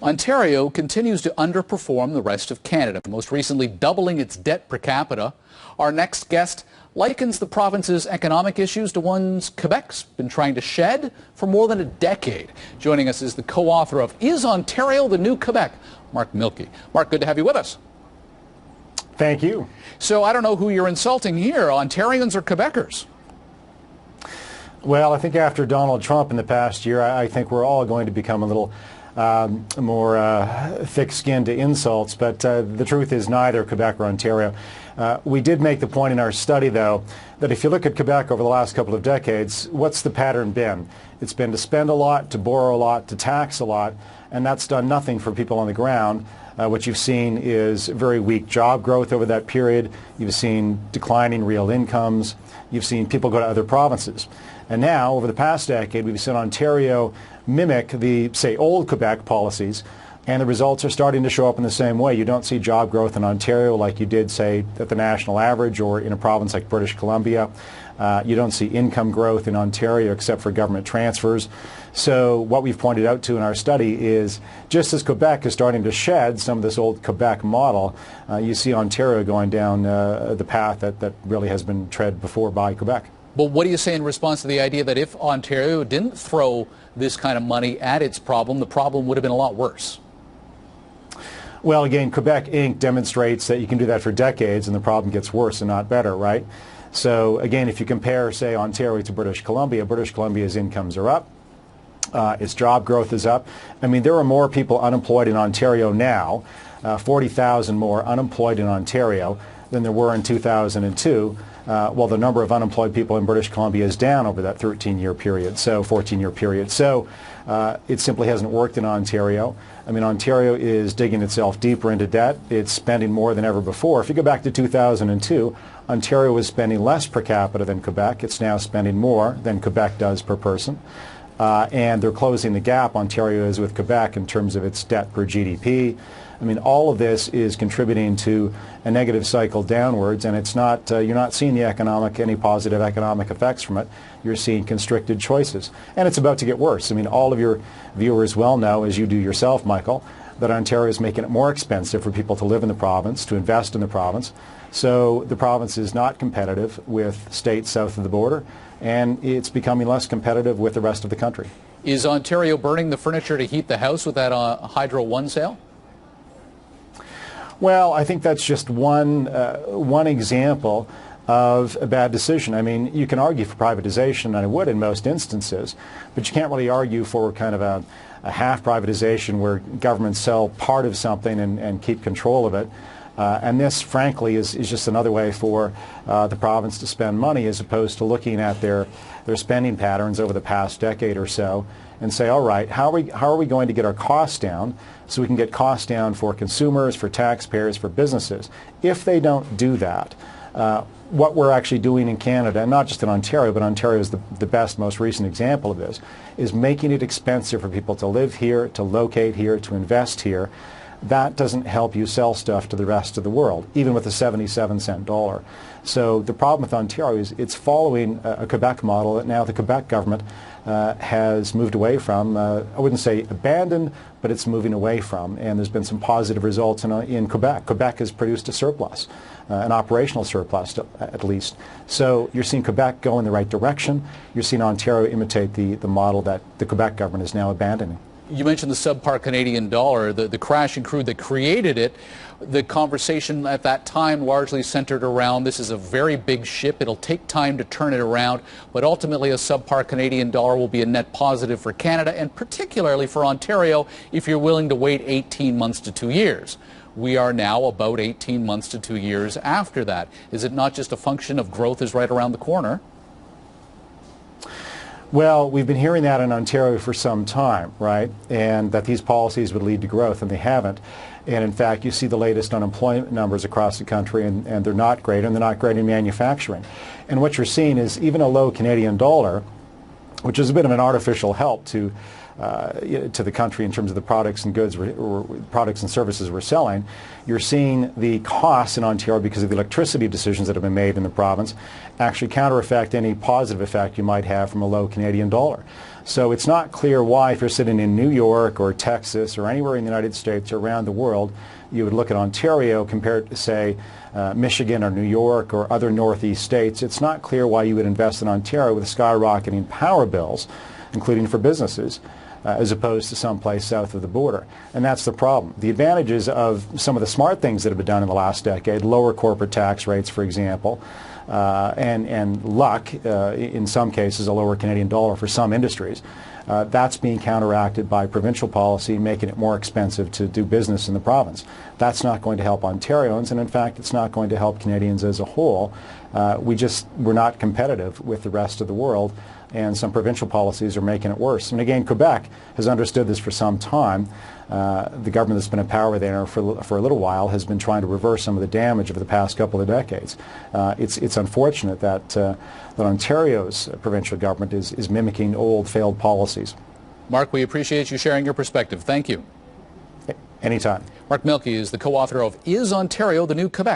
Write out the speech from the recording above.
Ontario continues to underperform the rest of Canada, most recently doubling its debt per capita. Our next guest likens the province's economic issues to ones Quebec's been trying to shed for more than a decade. Joining us is the co-author of Is Ontario the New Quebec? Mark Milke. Mark, good to have you with us. Thank you. So I don't know who you're insulting here, Ontarians or Quebecers? Well, I think after Donald Trump in the past year, I think we're all going to become a little more thick-skinned to insults, but the truth is neither Quebec or Ontario. We did make the point in our study, though, that if you look at Quebec over the last couple of decades, what's the pattern been? It's been to spend a lot, to borrow a lot, to tax a lot, and that's done nothing for people on the ground. What you've seen is very weak job growth over that period. You've seen declining real incomes. You've seen people go to other provinces. And now, over the past decade, we've seen Ontario mimic the, say, old Quebec policies, and the results are starting to show up in the same way. You don't see job growth in Ontario like you did, say, at the national average or in a province like British Columbia. You don't see income growth in Ontario except for government transfers. So what we've pointed out to in our study is just as Quebec is starting to shed some of this old Quebec model, you see Ontario going down the path that really has been tread before by Quebec. But what do you say in response to the idea that if Ontario didn't throw this kind of money at its problem, the problem would have been a lot worse? Well, again, Quebec Inc. demonstrates that you can do that for decades and the problem gets worse and not better, right? So, again, if you compare, say, Ontario to British Columbia's incomes are up. Its job growth is up. I mean, there are more people unemployed in Ontario now, 40,000 more unemployed in Ontario than there were in 2002. While the number of unemployed people in British Columbia is down over that 13-year period, so 14-year period. So it simply hasn't worked in Ontario. I mean, Ontario is digging itself deeper into debt. It's spending more than ever before. If you go back to 2002, Ontario was spending less per capita than Quebec. It's now spending more than Quebec does per person. And they're closing the gap, Ontario is, with Quebec in terms of its debt per GDP. I mean, all of this is contributing to a negative cycle downwards, and it's not, you're not seeing any positive economic effects from it. You're seeing constricted choices. And it's about to get worse. I mean, all of your viewers well know, as you do yourself, Michael, that Ontario is making it more expensive for people to live in the province, to invest in the province. So the province is not competitive with states south of the border, and it's becoming less competitive with the rest of the country. Is Ontario burning the furniture to heat the house with that Hydro One sale? Well, I think that's just one example of a bad decision. I mean, you can argue for privatization, and I would in most instances, but you can't really argue for kind of a half privatization where governments sell part of something and keep control of it. And this, frankly, is just another way for the province to spend money as opposed to looking at their spending patterns over the past decade or so and say, all right, how are we going to get our costs down so we can get costs down for consumers, for taxpayers, for businesses? If they don't do that, what we're actually doing in Canada, and not just in Ontario, but Ontario is the best, most recent example of this, is making it expensive for people to live here, to locate here, to invest here. That doesn't help you sell stuff to the rest of the world, even with a 77-cent dollar. So the problem with Ontario is it's following a Quebec model that now the Quebec government has moved away from. I wouldn't say abandoned, but it's moving away from. And there's been some positive results in Quebec. Quebec has produced a surplus, an operational surplus at least. So you're seeing Quebec go in the right direction. You're seeing Ontario imitate the model that the Quebec government is now abandoning. You mentioned the subpar Canadian dollar, the crashing crew that created it. The conversation at that time largely centered around this is a very big ship. It'll take time to turn it around, but ultimately a subpar Canadian dollar will be a net positive for Canada and particularly for Ontario if you're willing to wait 18 months to 2 years. We are now about 18 months to 2 years after that. Is it not just a function of growth is right around the corner? Well, we've been hearing that in Ontario for some time, right? And that these policies would lead to growth, and they haven't. And in fact, you see the latest unemployment numbers across the country, and they're not great, and they're not great in manufacturing. And what you're seeing is even a low Canadian dollar, which is a bit of an artificial help to the country in terms of the products and goods or products and services we're selling, you're seeing the costs in Ontario because of the electricity decisions that have been made in the province actually counter-effect any positive effect you might have from a low Canadian dollar. So it's not clear why, if you're sitting in New York or Texas or anywhere in the United States or around the world, you would look at Ontario compared to, say, Michigan or New York or other Northeast states. It's not clear why you would invest in Ontario with skyrocketing power bills, including for businesses, as opposed to someplace south of the border. And that's the problem. The advantages of some of the smart things that have been done in the last decade, lower corporate tax rates, for example, and luck, in some cases, a lower Canadian dollar for some industries, that's being counteracted by provincial policy, making it more expensive to do business in the province. That's not going to help Ontarians, and in fact, it's not going to help Canadians as a whole. We're not competitive with the rest of the world, and some provincial policies are making it worse. And again, Quebec has understood this for some time. The government that's been in power there for a little while has been trying to reverse some of the damage over the past couple of decades. It's unfortunate that Ontario's provincial government is mimicking old failed policies. Mark, we appreciate you sharing your perspective. Thank you. Anytime. Mark Milke is the co-author of Is Ontario the New Quebec?